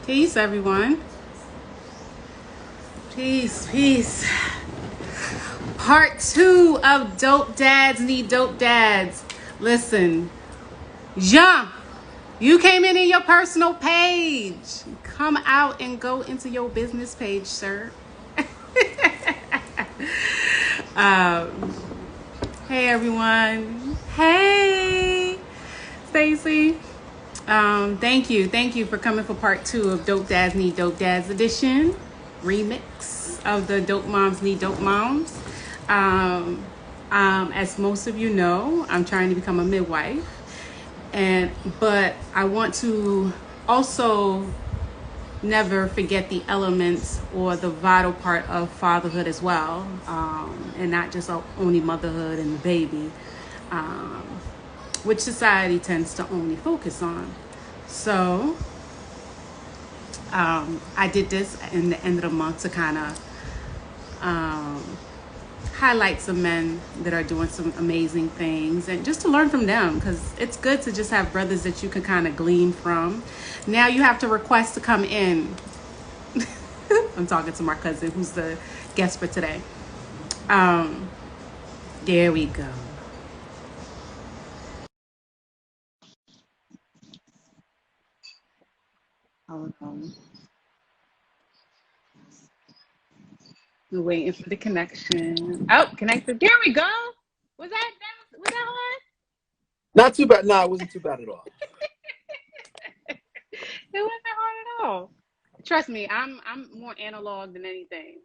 Peace, everyone. Peace, peace. Part two of Dope Dads Need Dope Dads. Listen, Jean, you came in your personal page. Come out and go into your business page, sir. Hey, everyone. Hey, Stacy. Thank you for coming for part two of Dope Dads Need Dope Dads edition remix of the Dope Moms Need Dope Moms. As most of you know, I'm trying to become a midwife, but I want to also never forget the elements or the vital part of fatherhood as well, and not just only motherhood and the baby. Which society tends to only focus on. So I did this in the end of the month to kind of highlight some men that are doing some amazing things and just to learn from them, because it's good to just have brothers that you can kind of glean from. Now you have to request to come in. I'm talking to my cousin who's the guest for today. There we go. We're waiting for the connection. Oh, connected. There we go. Was that hard? Not too bad. No, it wasn't too bad at all. It wasn't hard at all. Trust me, I'm more analog than anything.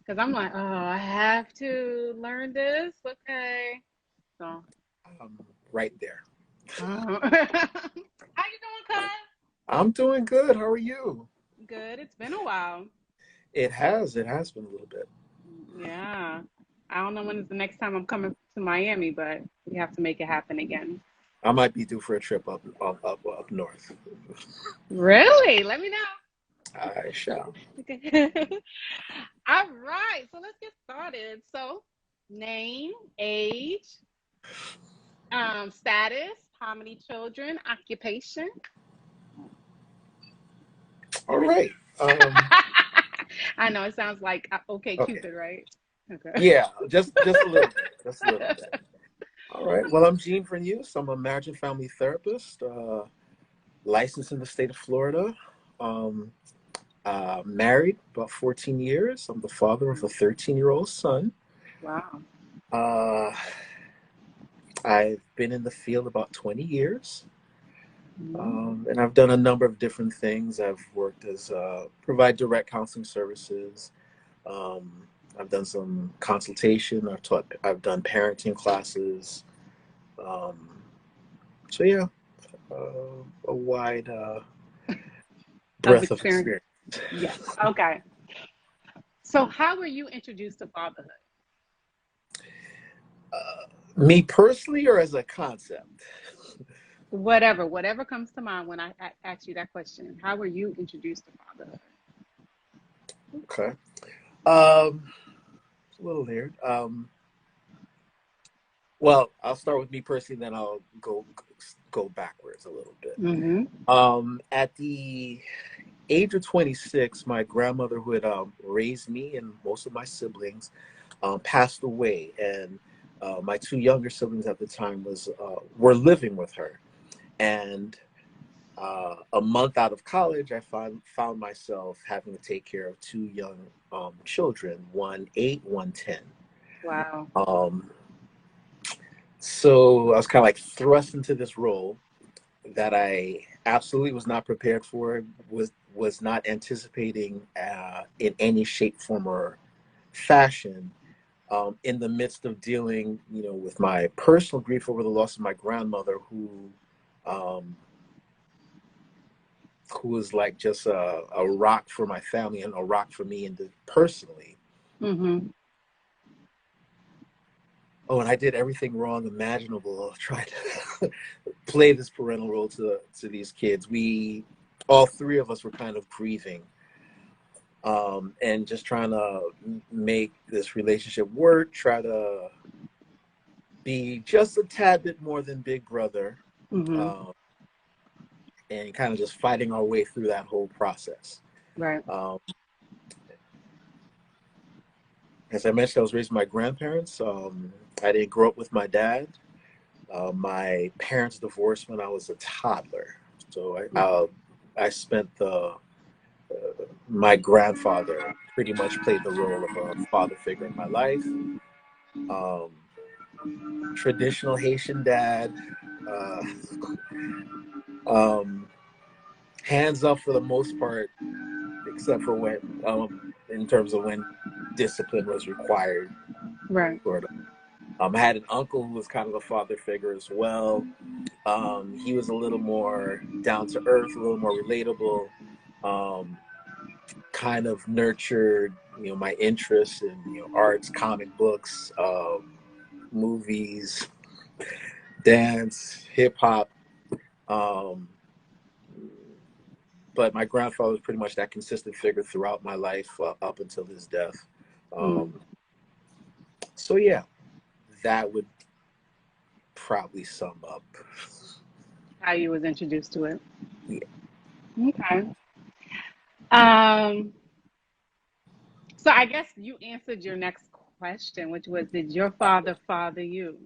Cause I'm like, oh, I have to learn this. Okay. So Right there. how you doing, cuz? I'm doing good. How are you? Good. It's been a while. It has. It has been a little bit. Yeah. I don't know when is the next time I'm coming to Miami, but we have to make it happen again. I might be due for a trip up north. Really? Let me know. I shall. All right, so let's get started. So, name, age, status, how many children, occupation. All right. I know it sounds like okay, Okay. Cupid, right? Okay. Yeah, just a little bit. Just a little bit. All right. Well, I'm Gene Verneus. I'm a marriage and family therapist, licensed in the state of Florida. Um, Married about 14 years. I'm the father of a 13-year-old son. Wow. Uh, I've been in the field about 20 years. And I've done a number of different things. I've worked as provide direct counseling services. Um, I've done some consultation. I've done parenting classes. Um, so yeah, a wide Of breadth of experience. experience. Yes. Okay. So, how were you introduced to fatherhood? Me personally, or as a concept? Whatever comes to mind when I ask you that question. How were you introduced to fatherhood? Okay. It's a little weird. Well, I'll start with me personally, then I'll go backwards a little bit. Mm-hmm. At the age of 26, my grandmother, who had raised me and most of my siblings, passed away, and my two younger siblings at the time were living with her. And a month out of college, I found myself having to take care of two young children, one 8, one 10. Wow. Um, so I was kind of like thrust into this role that I absolutely was not prepared for, was not anticipating in any shape, form, or fashion. In the midst of dealing, with my personal grief over the loss of my grandmother, um, who was like just a rock for my family and a rock for me and personally. Mm-hmm. Oh, and I did everything wrong imaginable, trying to play this parental role to these kids. All three of us were kind of grieving, and just trying to make this relationship work, try to be just a tad bit more than big brother. Mm-hmm. Um, and kind of just fighting our way through that whole process. Right. As I mentioned, I was raised by my grandparents. I didn't grow up with my dad. My parents divorced when I was a toddler, so I spent my grandfather pretty much played the role of a father figure in my life. Um, Traditional Haitian dad, uh, um, hands up for the most part, except for when, in terms of when discipline was required. Right. Sort of. I had an uncle who was kind of a father figure as well. He was a little more down to earth, a little more relatable. Kind of nurtured, my interests in, arts, comic books, movies, dance, hip hop. Um, but my grandfather was pretty much that consistent figure throughout my life up until his death. So yeah, that would probably sum up How you was introduced to it. Yeah. Okay. So I guess you answered your next question, which was, did your father father you?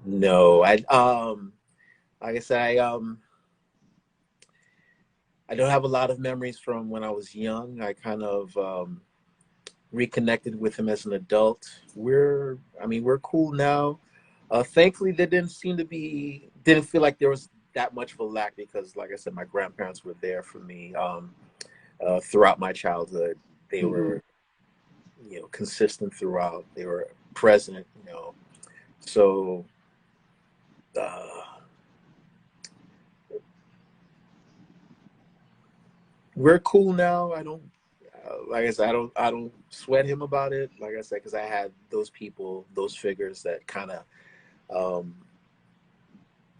No, like I said, I don't have a lot of memories from when I was young. I kind of reconnected with him as an adult. We're cool now. Thankfully, there didn't feel like there was that much of a lack because, like I said, my grandparents were there for me throughout my childhood. They were, consistent throughout. They were present, So, we're cool now. I don't, like I said, I don't sweat him about it. Like I said, because I had those people, those figures that kind of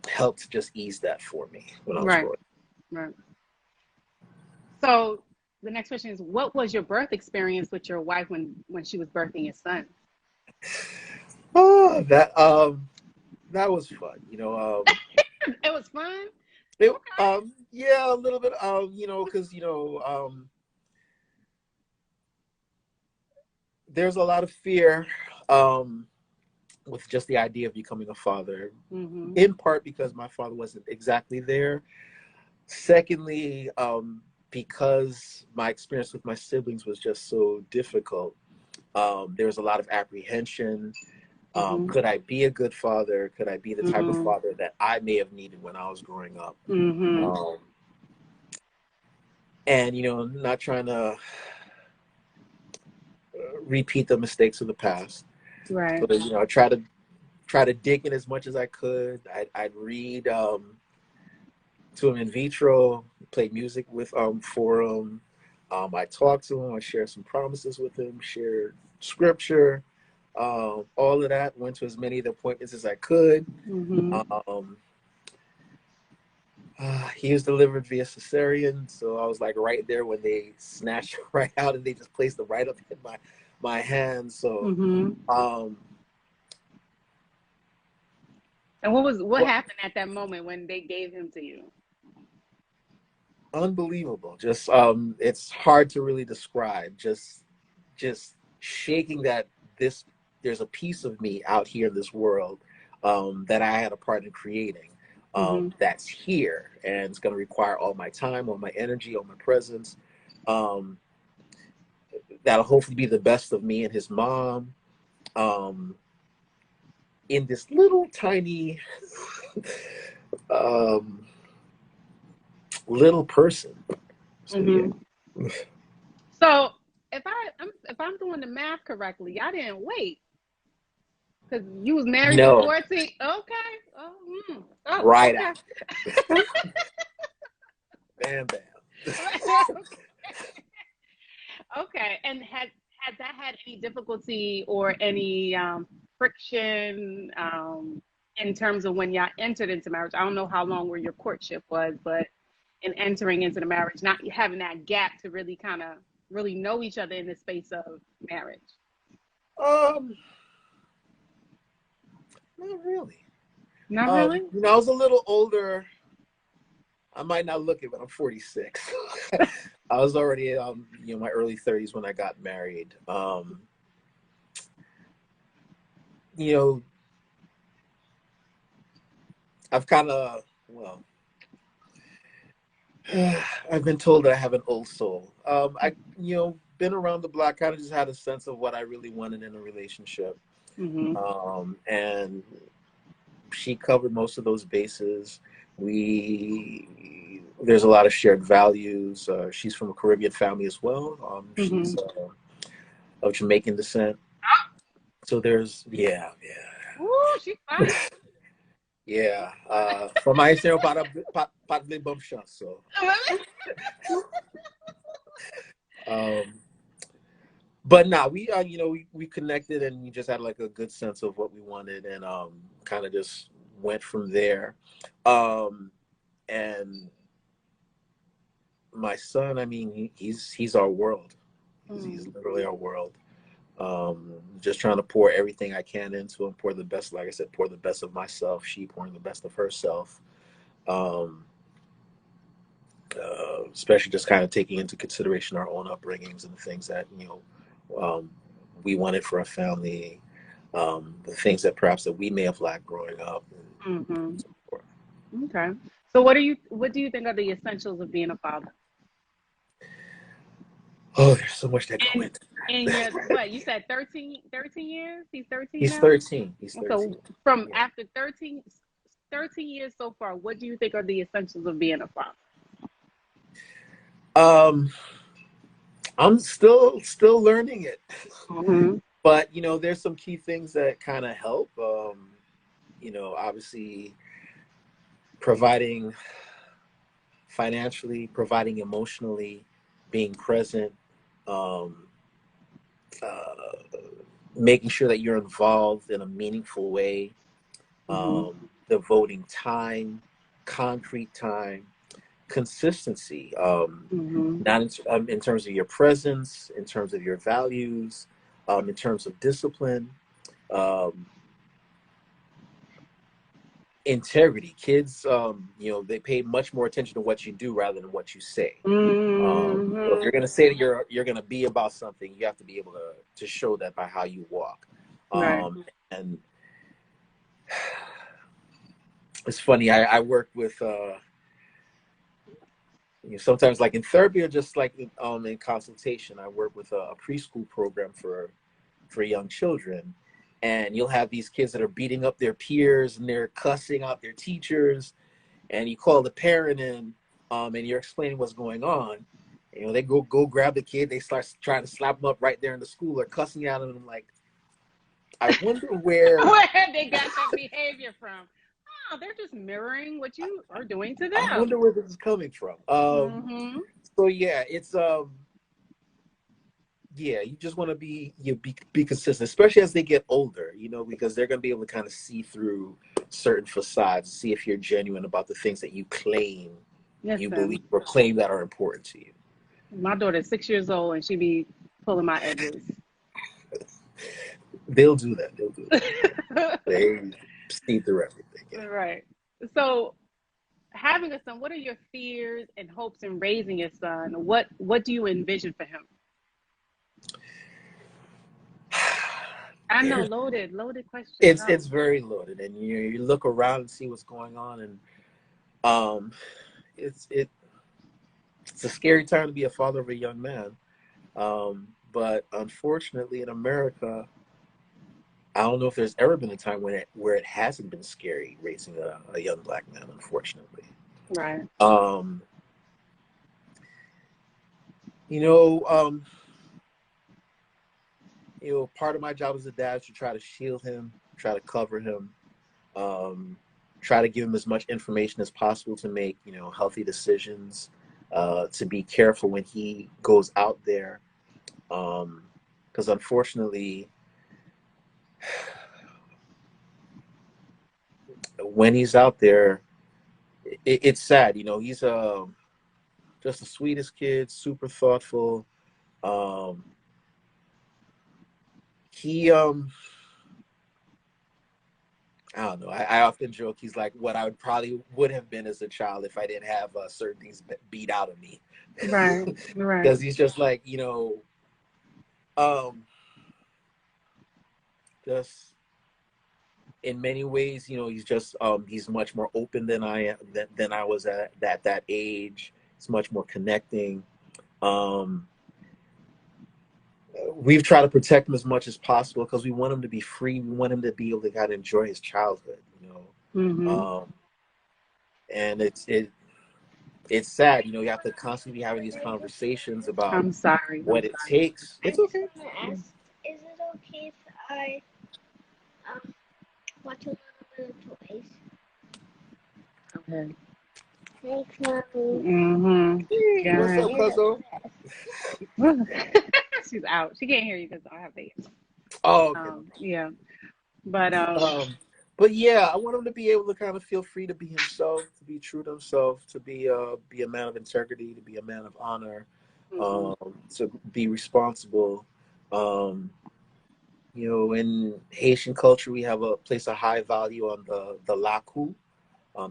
helped just ease that for me when I was Right. growing up. Right. So the next question is, what was your birth experience with your wife when she was birthing your son? Oh, that was fun. It was fun. It, Okay. yeah, a little bit. Because there's a lot of fear with just the idea of becoming a father. In part because my father wasn't exactly there. Secondly, because my experience with my siblings was just so difficult, there was a lot of apprehension. Could I be a good father? Could I be the type of father that I may have needed when I was growing up? And not trying to repeat the mistakes of the past. Right. So I try to dig in as much as I could. I'd read to him in vitro, play music with for him. I talked to him. I shared some promises with him. Shared scripture. All of that. Went to as many of the appointments as I could. He was delivered via cesarean, so I was like right there when they snatched it right out, and they just placed it right up in my hand. So, And what happened at that moment when they gave him to you? unbelievable. Just it's hard to really describe. Just shaking that there's a piece of me out here in this world that I had a part in creating. That's here, and it's going to require all my time, all my energy, all my presence. That'll hopefully be the best of me and his mom in this little tiny little person. So, yeah. So if I'm doing the math correctly, I didn't wait because you was married for No, 14. Okay. Oh, right okay. after. Bam, bam. Okay. And had that had any difficulty or any friction in terms of when y'all entered into marriage? I don't know how long where your courtship was, but in entering into the marriage, not having that gap to really kind of really know each other in the space of marriage. Um, Not really. Not really? I was a little older I might not look it, but I'm 46. I was already, my early 30s when I got married. You know, I've kind of, well, I've been told that I have an old soul. Been around the block, kind of just had a sense of what I really wanted in a relationship. Mm-hmm. And she covered most of those bases. There's a lot of shared values. She's from a Caribbean family as well. She's of Jamaican descent. So there's, yeah. Ooh, she's fine. Yeah. From my Haitian part de bum chance. So. But nah, we connected and we just had like a good sense of what we wanted and kind of just went from there. And my son, I mean, he's our world. He's literally our world. Just trying to pour everything I can into him, pour the best, like I said, pour the best of myself, she pouring the best of herself. Especially just kind of taking into consideration our own upbringings and the things that, we wanted for a family, the things that perhaps that we may have lacked growing up. And so forth. Okay. So what do you think are the essentials of being a father? Oh, there's so much that go into that. In your, what, you said 13 years? He's 13 He's now? 13. He's 13. So from after 13 years so far, what do you think are the essentials of being a father? I'm still learning it. Mm-hmm. But, there's some key things that kind of help. Obviously providing financially, providing emotionally, being present, making sure that you're involved in a meaningful way, devoting time, concrete time, consistency, not in terms of your presence, in terms of your values, in terms of discipline, integrity. Kids, they pay much more attention to what you do rather than what you say. So if you're going to say that you're going to be about something, you have to be able to show that by how you walk. Right. And it's funny. I work with sometimes like in therapy or just like in consultation. I work with a preschool program for young children, and you'll have these kids that are beating up their peers and they're cussing out their teachers, and you call the parent in, and you're explaining what's going on. They go grab the kid, they start trying to slap them up right there in the school or cussing at them. And I'm like, I wonder where they got that behavior from. Oh, they're just mirroring what you are doing to them. I wonder where this is coming from. So yeah, it's you just want to be consistent, especially as they get older, because they're going to be able to kind of see through certain facades, see if you're genuine about the things that you claim, you believe or claim that are important to you. My daughter's 6 years old and she be pulling my edges. They'll do that. They see through everything. Yeah. Right. So having a son, what are your fears and hopes in raising your son? What do you envision for him? I know, loaded question. It's very loaded, and you look around and see what's going on, and it's a scary time to be a father of a young man. But unfortunately, in America, I don't know if there's ever been a time where it hasn't been scary raising a young black man. Unfortunately, right. Part of my job as a dad is to try to shield him, try to cover him, try to give him as much information as possible to make, healthy decisions, to be careful when he goes out there. Because unfortunately, when he's out there, it's sad. He's just the sweetest kid, super thoughtful. He I don't know. I often joke he's like what I would have been as a child if I didn't have certain things beat out of me. Right, right. Because he's just like, um, just in many ways, he's just he's much more open than I am than I was at that age. It's much more connecting. Um, we've tried to protect him as much as possible because we want him to be free. We want him to be able to kind of enjoy his childhood. Mm-hmm. And it's sad, you have to constantly be having these conversations about I'm sorry. what it takes. I It's just okay. want to ask, is it okay if I watch a little bit of toys? Okay. Thanks, Mommy. Mm-hmm. Hey, what's up, Cuzzo? She's out. She can't hear you because I have babies. Oh, okay. Yeah. But But yeah, I want him to be able to kind of feel free to be himself, to be true to himself, to be a man of integrity, to be a man of honor, to be responsible. In Haitian culture, we have place a high value on the laku.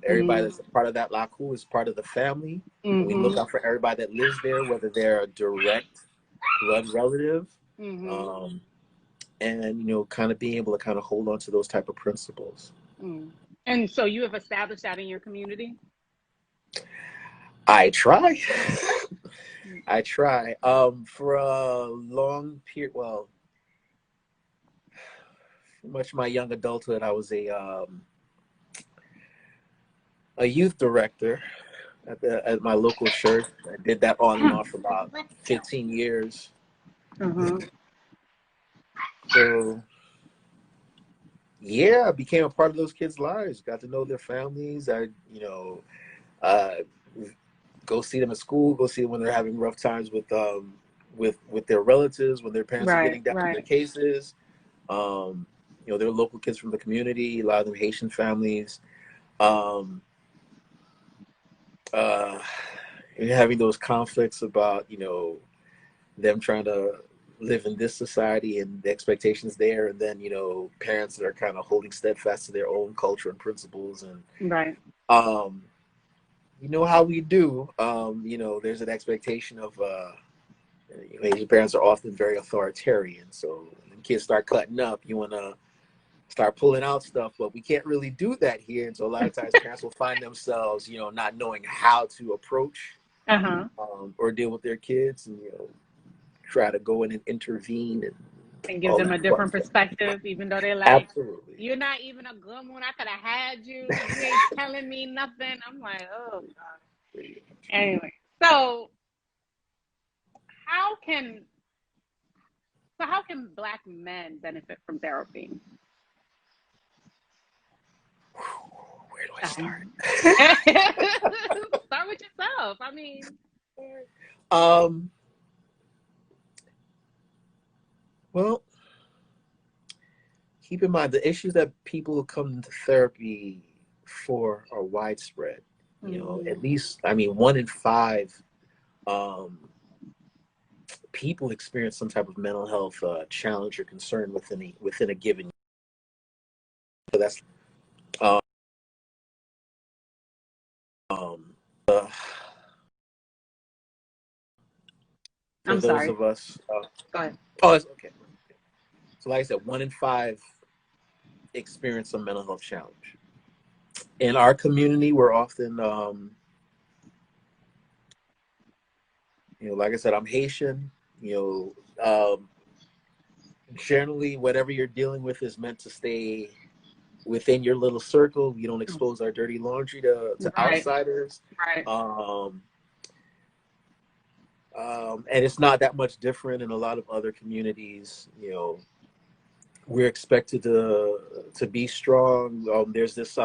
Everybody that's a part of that laku is part of the family. And we look out for everybody that lives there, whether they're a direct blood relative. And kind of being able to kind of hold on to those type of principles. And so you have established that in your community? I try. I try. For a long period, well, much of my young adulthood, I was a youth director at my local church. I did that on and off for about 15 years. So yeah, I became a part of those kids' lives. Got to know their families. I go see them at school. Go see them when they're having rough times with their relatives, when their parents are getting down to their cases. They're local kids from the community. A lot of them Haitian families. Having those conflicts about them trying to live in this society and the expectations there, and then parents that are kind of holding steadfast to their own culture and principles, and how we do. There's an expectation of Asian parents are often very authoritarian, so when kids start cutting up, you want to start pulling out stuff, but we can't really do that here. And so a lot of times parents will find themselves not knowing how to approach or deal with their kids, and try to go in and intervene and give them a different perspective, even though they're like, absolutely, you're not even a good one. I could have had you. You ain't telling me nothing. I'm like, oh God. Anyway, so how can Black men benefit from therapy? Where do I start? Start with yourself. I mean, well, keep in mind the issues that people come into therapy for are widespread. At least, 1 in 5 people experience some type of mental health challenge or concern within a given year. So that's for I'm those sorry. of us. Go ahead. Oh, that's okay. So, like I said, 1 in 5 experience some mental health challenge. In our community, we're often, like I said, I'm Haitian. Generally, whatever you're dealing with is meant to stay within your little circle. We don't expose our dirty laundry to outsiders. Right. And it's not that much different in a lot of other communities. We're expected to be strong. There's this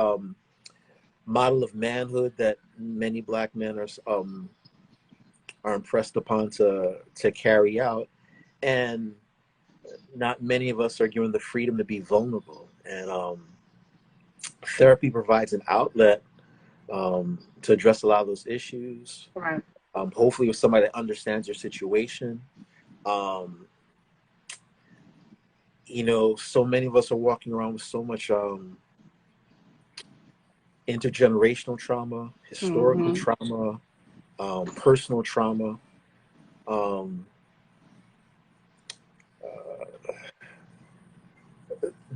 model of manhood that many Black men are impressed upon to carry out, and not many of us are given the freedom to be vulnerable. And therapy provides an outlet to address a lot of those issues. Right. Hopefully with somebody that understands your situation. So many of us are walking around with so much intergenerational trauma, historical Mm-hmm. trauma, personal trauma. Um,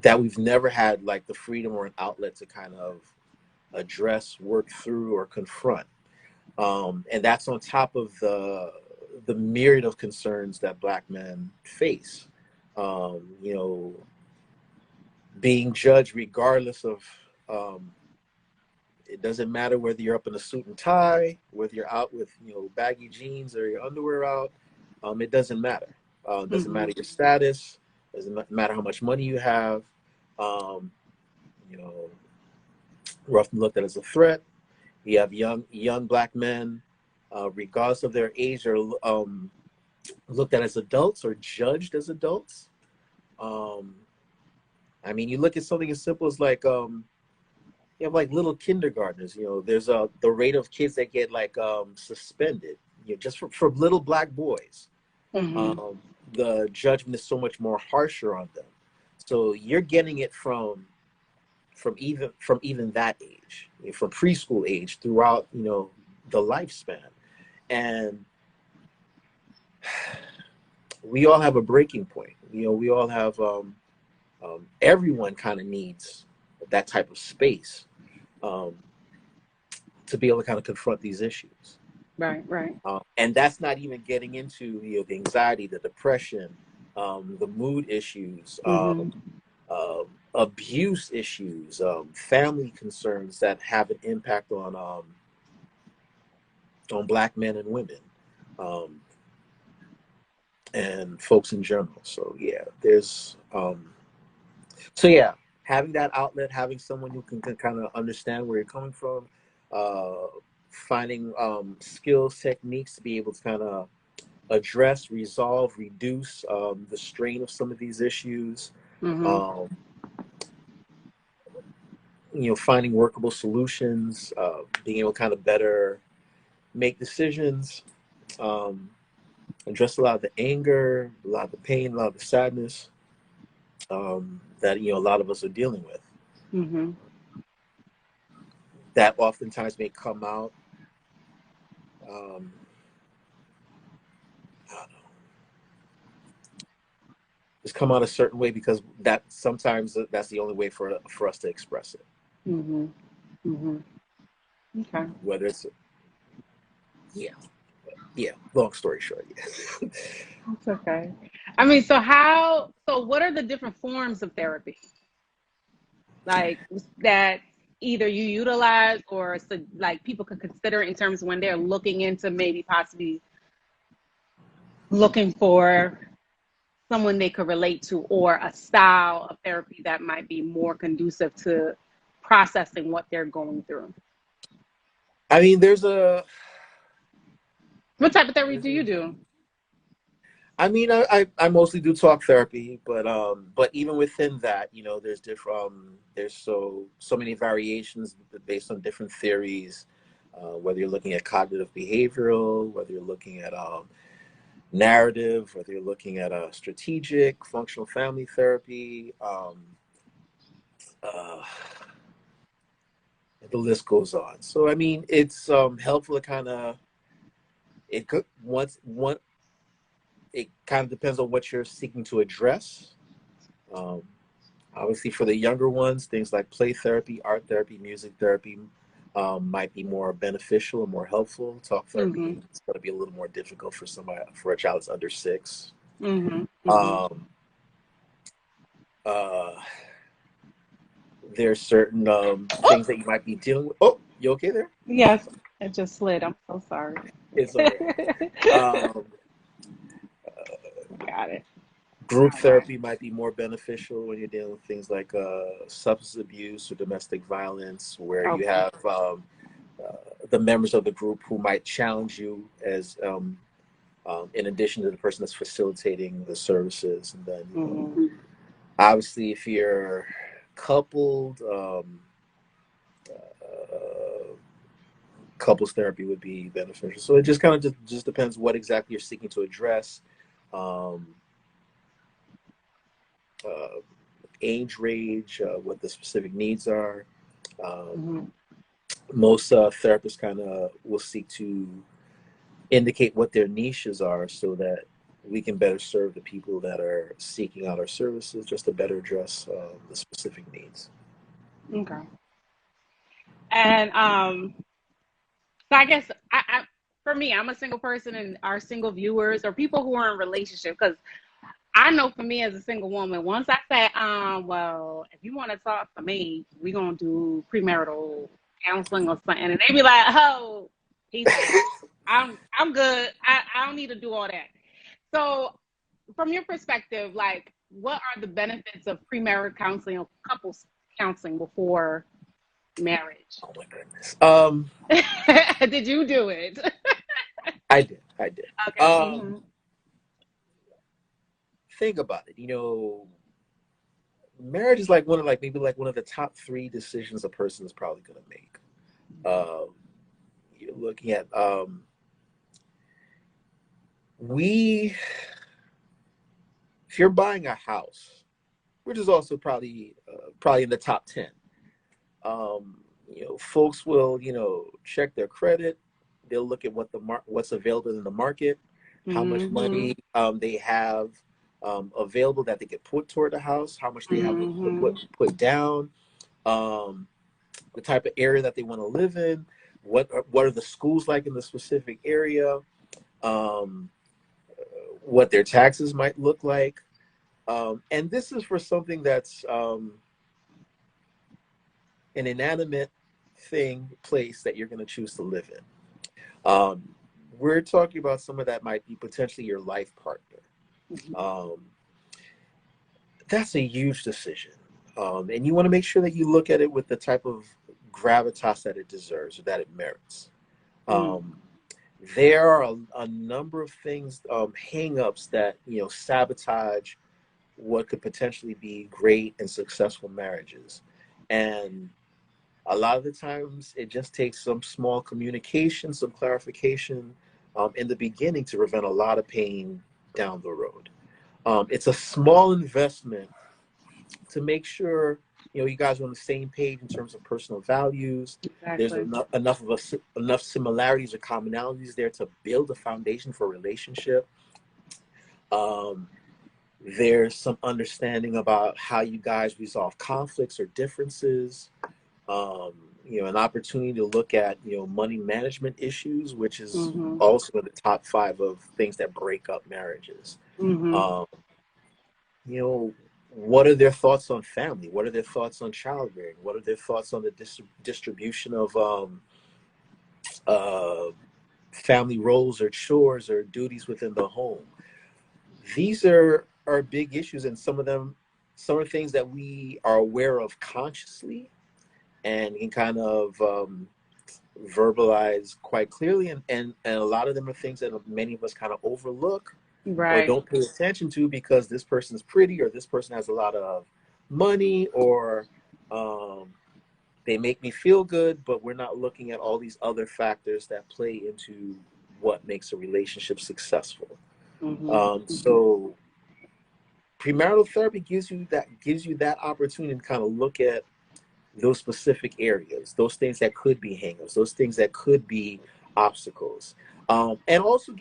that we've never had like the freedom or an outlet to kind of address, work through, or confront. And that's on top of the myriad of concerns that Black men face. You know, being judged regardless of, it doesn't matter whether you're up in a suit and tie, whether you're out with, you know, baggy jeans or your underwear out. It doesn't matter. It doesn't Mm-hmm. matter your status. Doesn't matter how much money you have. Um, you know, we're often looked at as a threat. You have young Black men, regardless of their age, are looked at as adults or judged as adults. Um, I mean, you look at something as simple as like, you have like little kindergartners. You know, there's the rate of kids that get like suspended, you know, just for little Black boys. Mm-hmm. The judgment is so much more harsher on them. So you're getting it from even that age, you know, from preschool age throughout, you know, the lifespan. And we all have a breaking point. You know, we all have everyone kind of needs that type of space, um, to be able to kind of confront these issues. Right, right. And that's not even getting into, you know, the anxiety, the depression, the mood issues, Mm-hmm. abuse issues, family concerns that have an impact on Black men and women, um, and folks in general. So yeah, yeah, having that outlet, having someone who can kind of understand where you're coming from, uh, finding skills, techniques to be able to kind of address, resolve, reduce the strain of some of these issues. Mm-hmm. Um, you know, finding workable solutions, being able to kind of better make decisions, um, address a lot of the anger, a lot of the pain, a lot of the sadness, that, you know, a lot of us are dealing with. Mm-hmm. That oftentimes may come out, um, I don't know, just come out a certain way because that sometimes that's the only way for us to express it. Mm-hmm. Mm-hmm. Okay. Whether it's, yeah, yeah. Long story short, yeah. It's okay. I mean, so what are the different forms of therapy? Like that either you utilize or so, like people can consider in terms of when they're looking into maybe possibly looking for someone they could relate to or a style of therapy that might be more conducive to processing what they're going through. I mean, What type of therapy there's do a you do? I mean, I mostly do talk therapy, but even within that, you know, there's different there's so many variations based on different theories. Whether you're looking at cognitive behavioral, whether you're looking at narrative, whether you're looking at strategic, functional family therapy, uh, the list goes on. So I mean, it's helpful to kind of it could once one it kind of depends on what you're seeking to address. Um, Obviously, for the younger ones, things like play therapy, art therapy, music therapy might be more beneficial and more helpful. Talk Mm-hmm. therapy is going to be a little more difficult for a child that's under 6. Mm-hmm. Mm-hmm. Um, uh, there's certain Oh, things that you might be dealing with. Oh, you okay there? yes, it just slid. I'm so sorry. It's all right. Um, Got it. Group All right. therapy might be more beneficial when you're dealing with things like substance abuse or domestic violence, where you Okay. have uh, the members of the group who might challenge you as, in addition to the person that's facilitating the services. And then, you know, Mm-hmm. obviously, if you're coupled, uh, couples therapy would be beneficial. So it just kind of just depends what exactly you're seeking to address. Um, uh, Age range, what the specific needs are. Um, Mm-hmm. most therapists kind of will seek to indicate what their niches are so that we can better serve the people that are seeking out our services, just to better address the specific needs. Okay. And so I guess for me, I'm a single person, and our single viewers or people who are in relationship, because I know for me as a single woman, once I say, well, if you want to talk to me, we're gonna do premarital counseling or something, and they be like, oh, peace out. I'm good. I don't need to do all that. So, from your perspective, like, what are the benefits of premarital counseling or couples counseling before marriage? Oh my goodness. Did you do it? I did. I did. Okay. Mm-hmm. Think about it. Marriage is like one of the top three decisions a person is probably going to make. You're looking at we if you're buying a house, which is also probably in the top 10, folks will check their credit. They'll look at what's available in the market, how much money they have available that they could put toward the house, how much they have to put down, the type of area that they want to live in, what are the schools like in the specific area, what their taxes might look like. And this is for something that's an inanimate place that you're going to choose to live in. We're talking about someone that might be potentially your life partner. That's a huge decision. And you want to make sure that you look at it with the type of gravitas that it deserves or that it merits. There are a number of things, hang-ups that, sabotage what could potentially be great and successful marriages. And a lot of the times it just takes some small communication, some clarification in the beginning to prevent a lot of pain down the road. It's a small investment to make sure you guys are on the same page in terms of personal values. Exactly. There's enough similarities or commonalities there to build a foundation for a relationship. There's some understanding about how you guys resolve conflicts or differences. An opportunity to look at money management issues, which is also in the top 5 of things that break up marriages. What are their thoughts on family? What are their thoughts on childbearing? What are their thoughts on the distribution of family roles or chores or duties within the home? These are big issues, and some of things that we are aware of consciously and can kind of verbalize quite clearly, and a lot of them are things that many of us kind of overlook. Right. Or don't pay attention to because this person's pretty or this person has a lot of money or they make me feel good, but we're not looking at all these other factors that play into what makes a relationship successful. So premarital therapy gives you that opportunity to kind of look at those specific areas, those things that could be hangups, those things that could be obstacles. And also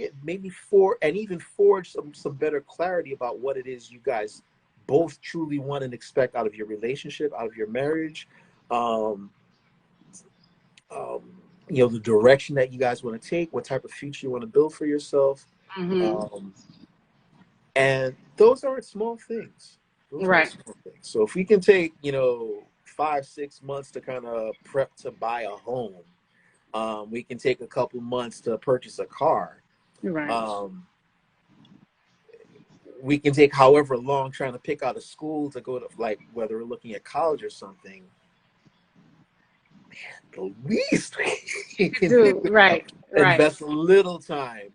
forge some better clarity about what it is you guys both truly want and expect out of your relationship, out of your marriage. The direction that you guys want to take, what type of future you want to build for yourself. And those aren't small things. So if we can take, 5-6 months to kind of prep to buy a home, we can take a couple months to purchase a car. We can take however long trying to pick out a school to go to, like whether we're looking at college or something. Man, the least we can do, invest a little time.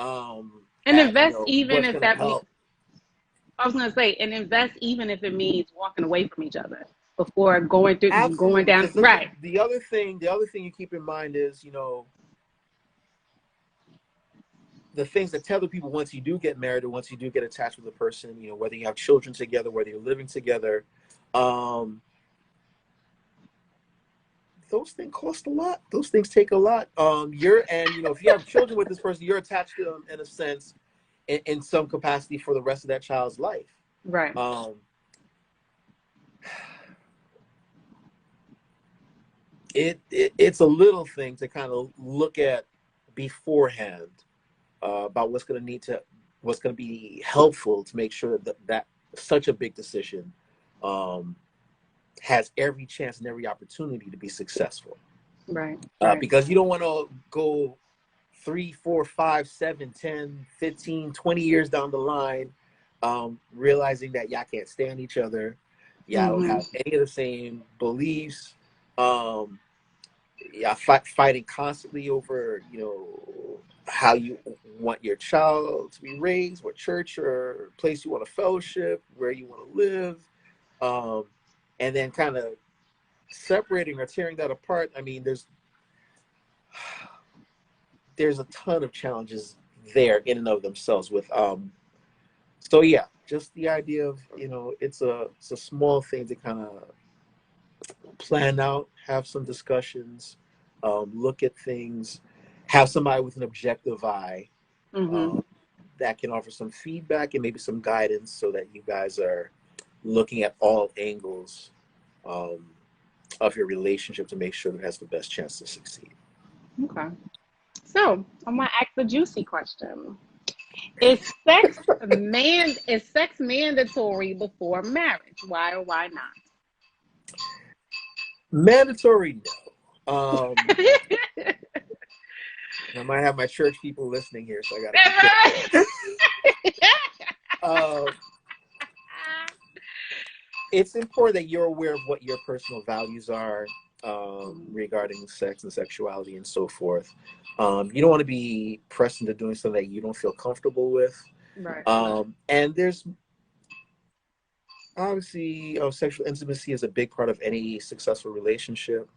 And invest even if that means, I was going to say, and invest even if it means walking away from each other before going down. The other thing you keep in mind is, the things that tether people once you do get married or once you do get attached with a person, whether you have children together, whether you're living together, those things cost a lot. Those things take a lot. If you have children with this person, you're attached to them in a sense, in some capacity for the rest of that child's life. Right. It's a little thing to kind of look at beforehand, about what's going to be helpful to make sure that such a big decision has every chance and every opportunity to be successful. Right. Because you don't want to go 3, 4, 5, 7, 10, 15, 20 years down the line, realizing that y'all can't stand each other. Y'all don't have any of the same beliefs. Fighting constantly over, how you want your child to be raised, what church or place you want to fellowship, where you want to live, and then kind of separating or tearing that apart. I mean, there's a ton of challenges there in and of themselves with so yeah, just the idea of, it's a small thing to kind of plan out, have some discussions, look at things, have somebody with an objective eye that can offer some feedback and maybe some guidance so that you guys are looking at all angles of your relationship to make sure that it has the best chance to succeed. Okay. So I'm gonna ask the juicy question. Is sex mandatory before marriage? Why or why not? Mandatory, no. I might have my church people listening here, so I gotta be careful. It's important that you're aware of what your personal values are regarding sex and sexuality and so forth. You don't want to be pressed into doing something that you don't feel comfortable with. Right. And there's obviously sexual intimacy is a big part of any successful relationship,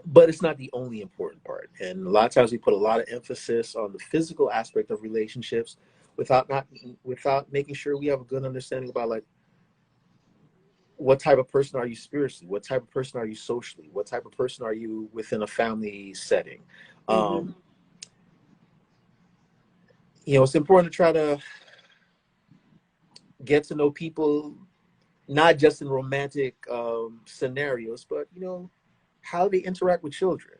but it's not the only important part. And a lot of times we put a lot of emphasis on the physical aspect of relationships without making sure we have a good understanding about, like, what type of person are you spiritually? What type of person are you socially? What type of person are you within a family setting? It's important to try to get to know people, not just in romantic scenarios, but, how they interact with children.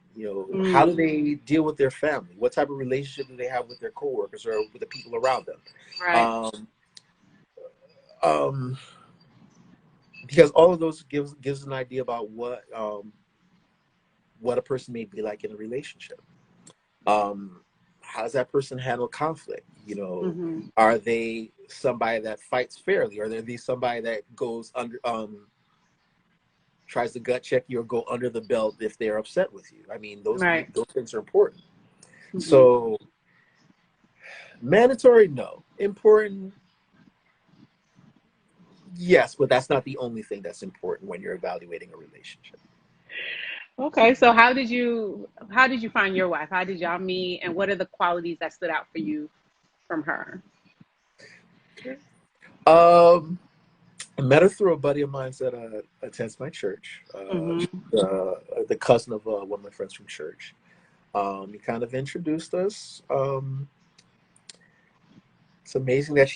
How do they deal with their family? What type of relationship do they have with their coworkers or with the people around them? Right. Because all of those gives an idea about what a person may be like in a relationship. How does that person handle conflict? Are they somebody that fights fairly? Are they somebody that goes under, tries to gut check you or go under the belt if they're upset with you? I mean, those things are important. So, mandatory, no. Important, yes, but that's not the only thing that's important when you're evaluating a relationship. Okay, so how did you find your wife? How did y'all meet, and what are the qualities that stood out for you from her? I met her through a buddy of mine that attends my church, the cousin of one of my friends from church. He kind of introduced us. It's amazing that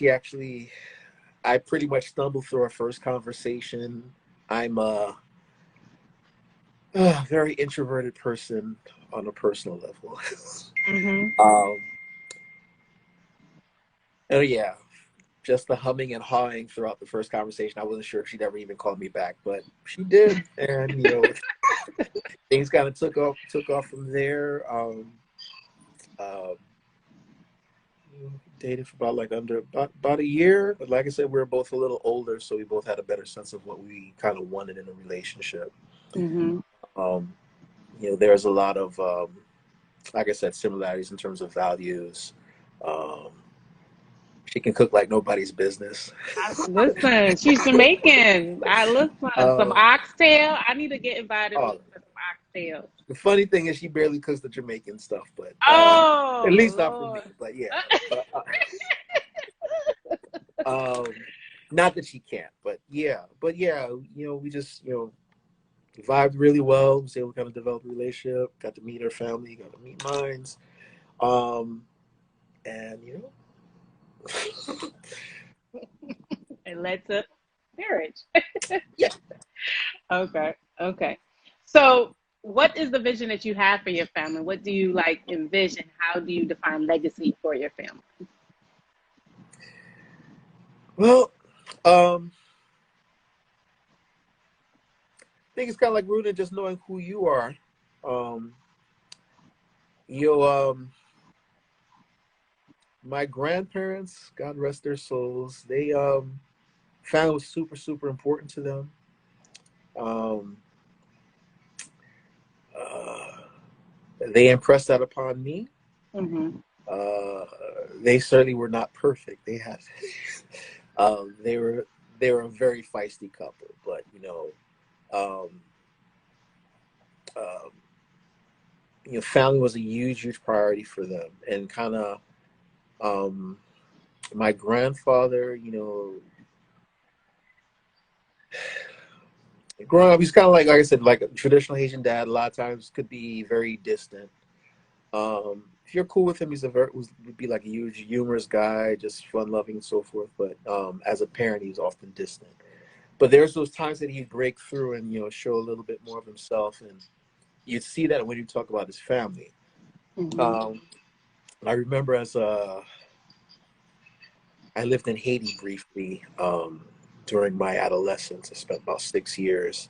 I pretty much stumbled through our first conversation. I'm a very introverted person on a personal level. Oh yeah, just the humming and hawing throughout the first conversation. I wasn't sure if she'd ever even call me back, but she did, and things kind of took off from there. Dated for about a year, but like I said, we were both a little older, so we both had a better sense of what we kind of wanted in a relationship. There's a lot of like I said, similarities in terms of values. She can cook like nobody's business. Listen, she's Jamaican. Some oxtail. I need to get invited for some oxtail. The funny thing is, she barely cooks the Jamaican stuff, but at least not for me. But yeah, not that she can't, but yeah, we just vibed really well. Was able to kind of develop a relationship. Got to meet her family. Got to meet mine. And It led to marriage. yeah. Okay. Okay. So, what is the vision that you have for your family? What do you like envision? How do you define legacy for your family? Well, I think it's kind of like rooted in just knowing who you are. Um, you know, my grandparents, God rest their souls, they family was super, super important to them. Um, uh, they impressed that upon me. Mm-hmm. Uh, they certainly were not perfect. They had, they were a very feisty couple, but um, um, family was a huge, huge priority for them, and kind of um, my grandfather, growing up, he's kind of like I said, like a traditional Haitian dad. A lot of times could be very distant. If you're cool with him, would be like a huge humorous guy, just fun loving and so forth. But as a parent, he's often distant. But there's those times that he'd break through and show a little bit more of himself, and you'd see that when you talk about his family. Mm-hmm. Um, I remember I lived in Haiti briefly during my adolescence. I spent about 6 years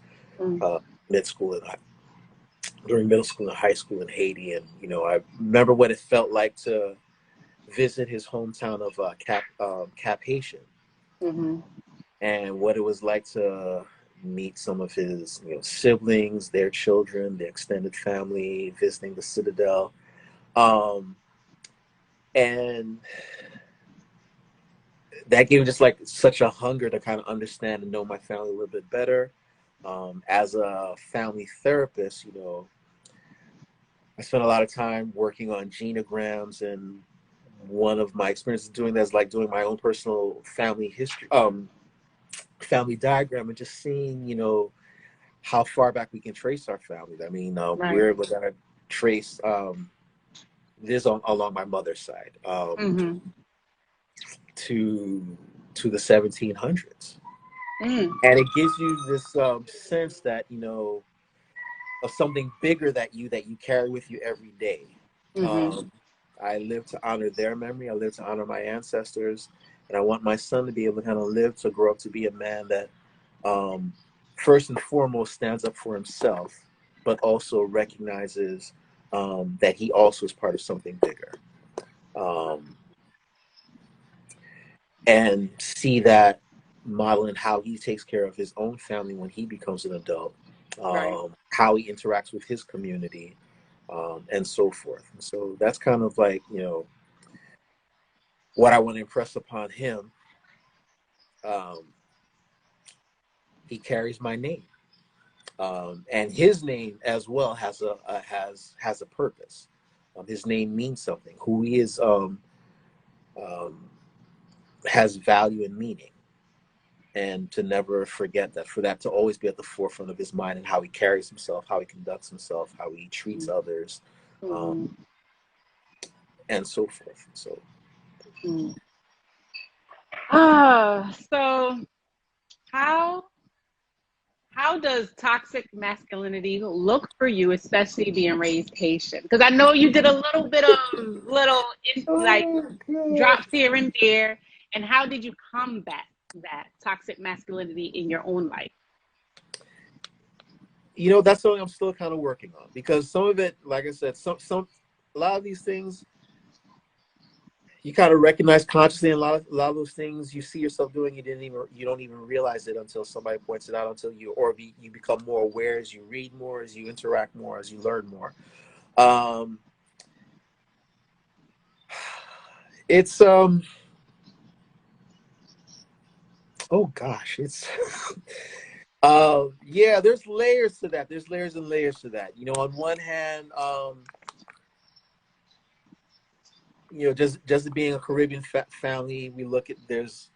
uh, mid school and during middle school and high school in Haiti, and I remember what it felt like to visit his hometown of Cap Haitian, Mm-hmm. and what it was like to meet some of his siblings, their children, the extended family, visiting the Citadel, um, and that gave me just like such a hunger to kind of understand and know my family a little bit better. As a family therapist, I spent a lot of time working on genograms, and one of my experiences doing that is like doing my own personal family history, family diagram, and just seeing, how far back we can trace our family. I mean, Right. we're able to trace this along my mother's side Mm-hmm. to the 1700s, Mm. and it gives you this sense that of something bigger that you carry with you every day. Mm-hmm. Um, I live to honor their memory. I live to honor my ancestors, and I want my son to be able to kind of live to grow up to be a man that, um, first and foremost, stands up for himself, but also recognizes that he also is part of something bigger, um, and see that model in how he takes care of his own family when he becomes an adult, Right. how he interacts with his community, and so forth. And so that's kind of like, what I want to impress upon him. Um, he carries my name, and his name as well has a purpose. His name means something. Who he is um, has value and meaning, and to never forget that. For that to always be at the forefront of his mind and how he carries himself, how he conducts himself, how he treats others, um, Mm-hmm. and so forth. So Mm. So how how does toxic masculinity look for you, especially being raised Haitian? Because I know you did a little bit of like oh, drops here and there. And how did you combat that toxic masculinity in your own life? that's something I'm still kind of working on, because some of it, like I said, some a lot of these things you kind of recognize consciously, and a lot of those things you see yourself doing, you don't even realize it until somebody points it out, until you become more aware as you read more, as you interact more, as you learn more. um it's oh gosh, it's yeah, there's layers to that. There's layers and layers to that. On one hand, just being a Caribbean family, we look at, there's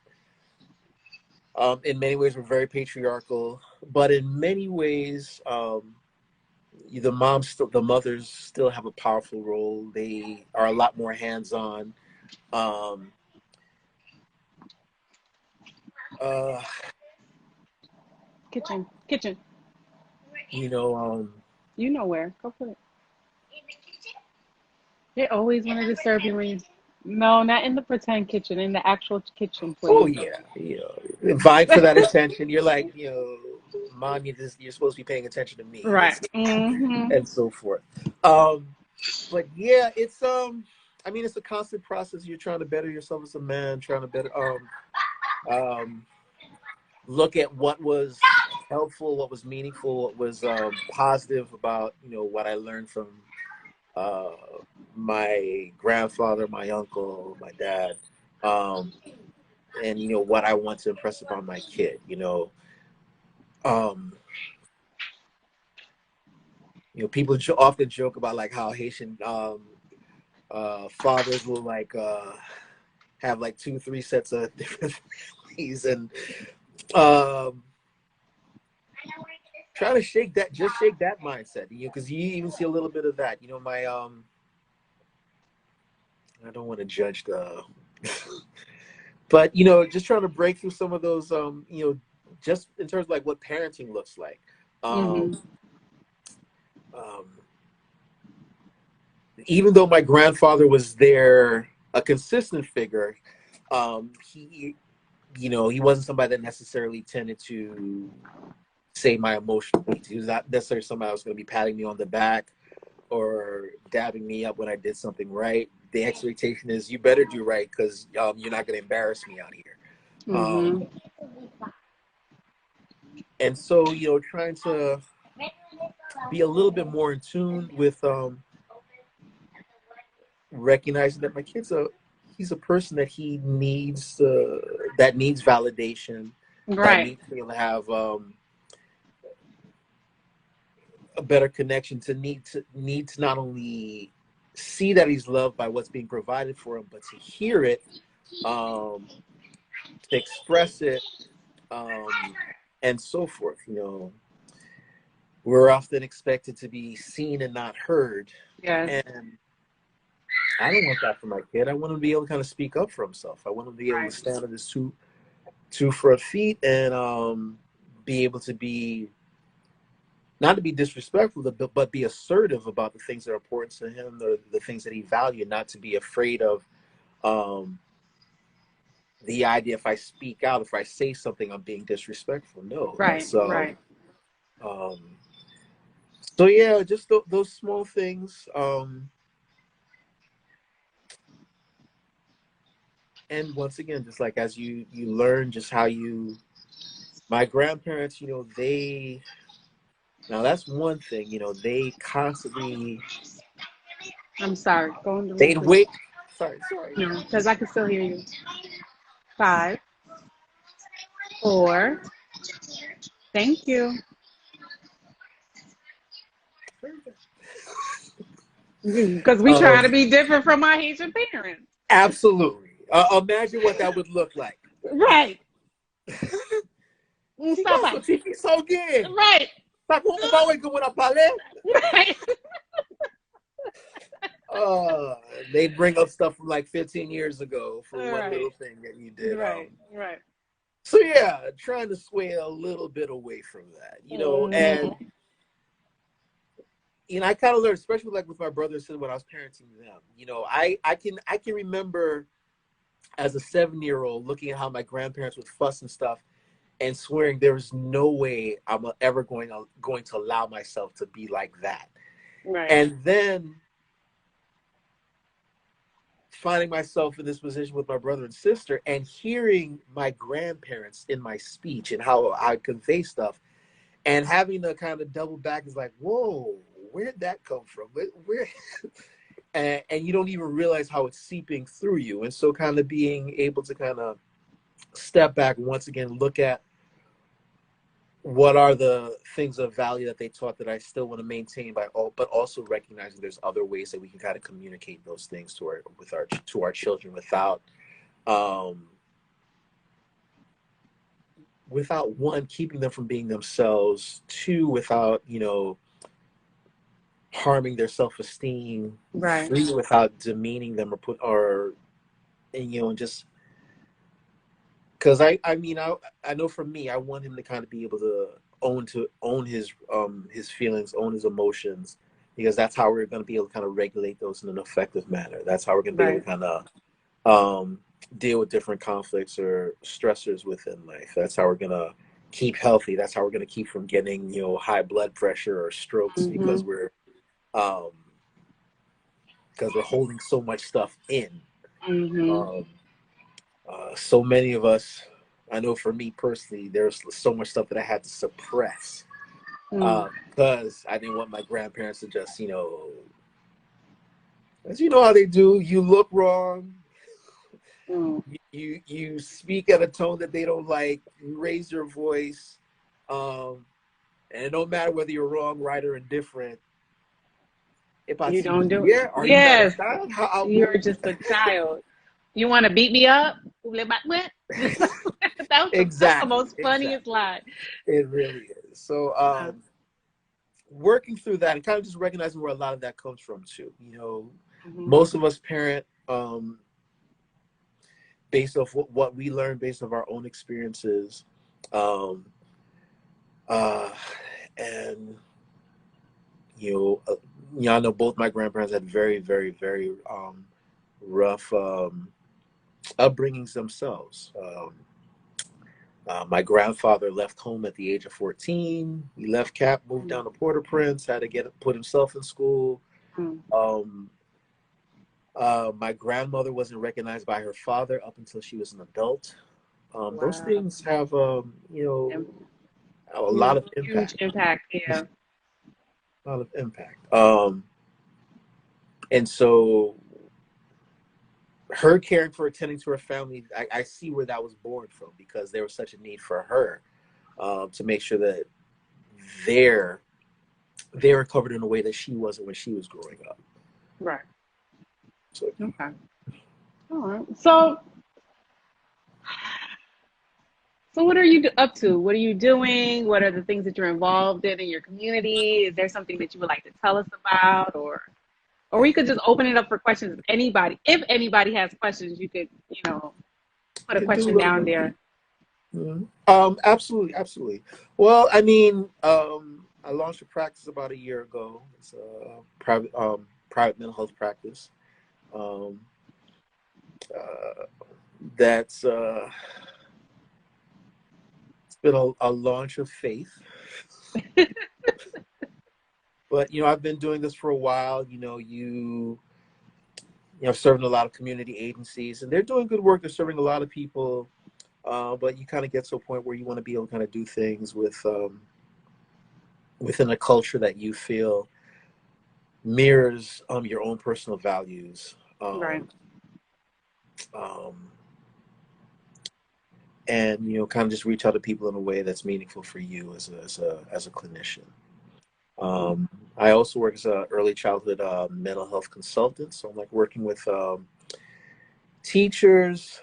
In many ways, we're very patriarchal, but in many ways, the mothers still have a powerful role. They are a lot more hands-on. Um, uh, Kitchen. you know, You know where. Go put it. They always want to disturb you when you. No, not in the pretend kitchen, in the actual kitchen, oh please. yeah, vying for that attention. You're like, mom, you're supposed to be paying attention to me, Right. Mm-hmm. and so forth. Um, but yeah, I mean, it's a constant process. You're trying to better yourself as a man, trying to um, look at what was helpful, what was meaningful, what was positive about, what I learned from uh, my grandfather, my uncle, my dad, um, and what I want to impress upon my kid. Um, people often joke about like how Haitian fathers will like have like 2, 3 sets of different things, and um, try to shake that mindset, because you even see a little bit of that. My I don't want to judge the, but just trying to break through some of those, just in terms of like what parenting looks like. Mm-hmm. Um, um, Even though my grandfather was there, a consistent figure, he wasn't somebody that necessarily tended to say my emotional needs. He was not necessarily somebody that was going to be patting me on the back or dabbing me up when I did something right. The expectation is you better do right, because you're not going to embarrass me out here. Mm-hmm. And so, trying to be a little bit more in tune with recognizing that my he's a person that that needs validation, that Right. needs to be able to have a better connection, to need to not only see that he's loved by what's being provided for him, but to hear it, to express it, um, and so forth. We're often expected to be seen and not heard, Yes. and I don't want that for my kid. I want him to be able to kind of speak up for himself. I want him to be able to Right. stand on his two front feet, and be able to be, not to be disrespectful, but be assertive about the things that are important to him, the things that he values, not to be afraid of um, the idea, if I speak out, if I say something, I'm being disrespectful. No. And Right. so, Right. um, so yeah, just those small things. And once again, just like as you learn just how my grandparents, now that's one thing, they constantly, I'm sorry. Go in the room, they'd please. wait. Sorry. No, because I can still hear you. 5, 4. Thank you. Because we try to Um, be different from our Haitian parents. Absolutely. Imagine what that would look like. Right. She Stop got so it. tiki so again. Right. Right. They bring up stuff from like 15 years ago for one Right. little thing that you did. Right. Right. So yeah, trying to sway a little bit away from that, and Mm-hmm. I kind of learned, especially like with my brother and sister when I was parenting them. I can remember as a 7-year-old looking at how my grandparents would fuss and stuff, and swearing there was no way I'm ever going to allow myself to be like that. Right. And then finding myself in this position with my brother and sister, and hearing my grandparents in my speech and how I convey stuff, and having to kind of double back is like, whoa, where'd that come from? Where and you don't even realize how it's seeping through you. And so kind of being able to kind of step back once again, look at what are the things of value that they taught that I still want to maintain, but also recognizing there's other ways that we can kind of communicate those things to our children without without one, keeping them from being themselves, two, without, harming their self-esteem, Right. three, without demeaning them and just because I know for me, I want him to kind of be able to own his feelings, own his emotions, because that's how we're going to be able to kind of regulate those in an effective manner. That's how we're going to be able Right. to kind of deal with different conflicts or stressors within life. That's how we're going to keep healthy. That's how we're going to keep from getting, high blood pressure or strokes, because um, we're holding so much stuff in. Um, so many of us, I know for me personally, there's so much stuff that I had to suppress because I didn't want my grandparents to just, as you know how they do, you look wrong, you speak at a tone that they don't like, you raise your voice, and it don't matter whether you're wrong, right, or indifferent. If I You see don't you, do. yeah, are you not a Yes, child? How you're outgoing? just a child. You want to beat me up? That's the Exactly, most funniest exactly. line. It really is. So, working through that and kind of just recognizing where a lot of that comes from too. Most of us parent based off what we learn based off our own experiences, um, and I know both my grandparents had very, very, very rough upbringings themselves. My grandfather left home at the age of 14. He left Cap, moved down to Port-au-Prince, had to put himself in school. My grandmother wasn't recognized by her father up until she was an adult. Those Wow. things have, a lot of Huge impact. impact. Yeah. A lot of impact. And so her caring for attending to her family, I see where that was born from, because there was such a need for her to make sure that they were covered in a way that she wasn't when she was growing up. Right. So, Okay. All right. So what are you up to? What are you doing? What are the things that you're involved in your community? Is there something that you would like to tell us about, or we could just open it up for questions. If anybody has questions, you could, put a could question do. down there. Absolutely, absolutely. Well, I launched a practice about a year ago. It's a private mental health practice. Um, that's It's been a launch of faith. But I've been doing this for a while. I've served in a lot of community agencies, and they're doing good work. They're serving a lot of people. But you kind of get to a point where you want to be able to kind of do things within a culture that you feel mirrors your own personal values, Right. um, and kind of just reach out to people in a way that's meaningful for you as a clinician. I also work as an early childhood mental health consultant, so I'm like working with teachers,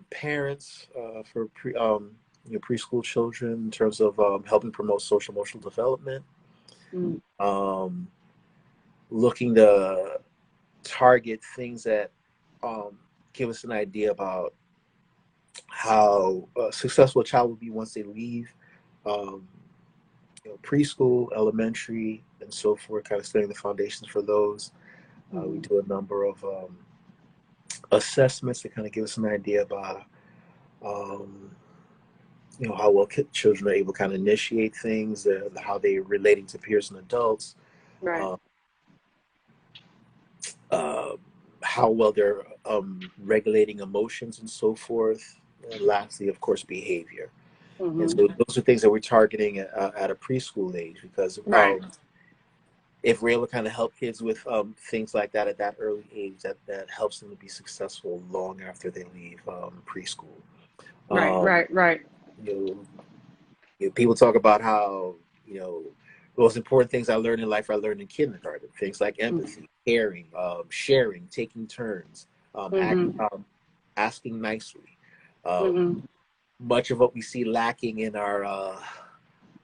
parents for preschool children in terms of helping promote social emotional development. Mm. Um, Looking to target things that give us an idea about how successful a child will be once they leave um, preschool, elementary, and so forth, kind of setting the foundations for those. We do a number of assessments to kind of give us an idea about um, how well children are able to kind of initiate things, how they're relating to peers and adults, Right. uh, how well they're regulating emotions and so forth. And lastly, of course, behavior. And so those are things that we're targeting at a preschool age, because Right. if we're able to kind of help kids with things like that at that early age, that helps them to be successful long after they leave preschool. Right. Um, Right. Right. you People talk about how the most important things I learned in life I learned in kindergarten. Things like empathy, caring, sharing, taking turns, Mm-hmm. asking nicely. Um, Mm-hmm. much of what we see lacking in our a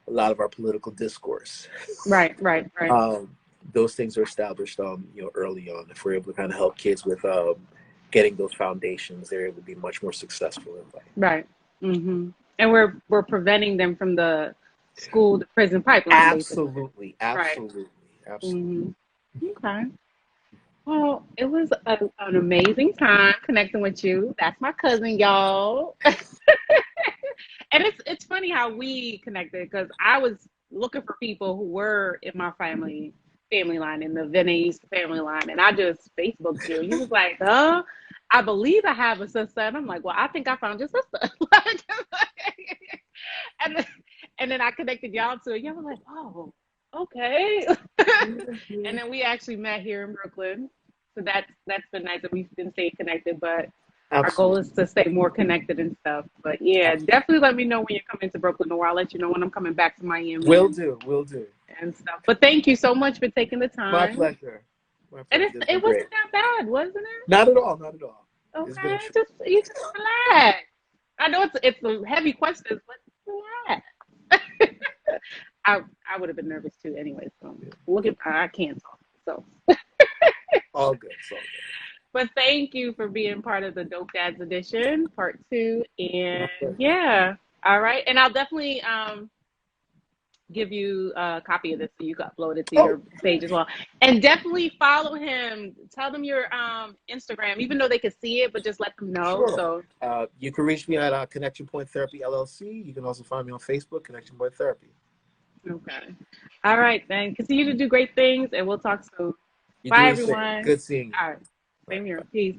lot of our political discourse. Right. Those things are established, early on. If we're able to kind of help kids with getting those foundations, they're able to be much more successful in life. Right. And we're preventing them from the school to prison pipeline. Absolutely. Right. Absolutely. Okay. Well, it was an amazing time connecting with you. That's my cousin, y'all. And it's funny how we connected because I was looking for people who were in my family line, in the Verneus family line, and I just Facebooked you. You was like, "Huh? I believe I have a sister," and I'm like, "Well, I think I found your sister." and and then I connected y'all to it. Y'all were like, "Oh, okay." And then we actually met here in Brooklyn, so that's been nice that we've been staying connected. But our goal is to stay more connected and stuff. But yeah, definitely let me know when you're coming to Brooklyn, or I'll let you know when I'm coming back to Miami. Will do. And stuff. But thank you so much for taking the time. My pleasure. And it wasn't that bad, wasn't it? Not at all. Okay, you just relax. I know it's a heavy question, but relax. I would have been nervous too anyway. So I can't talk. So all good. But thank you for being part of the Dope Dads Edition, part 2. And yeah, all right. And I'll definitely give you a copy of this so you can upload it to your page as well. And definitely follow him. Tell them your Instagram, even though they can see it, but just let them know. Sure. So you can reach me at Connection Point Therapy LLC. You can also find me on Facebook, Connection Point Therapy. Okay. All right, then. Continue to do great things, and we'll talk soon. Bye, everyone. Good seeing you. All right. Same here. Peace.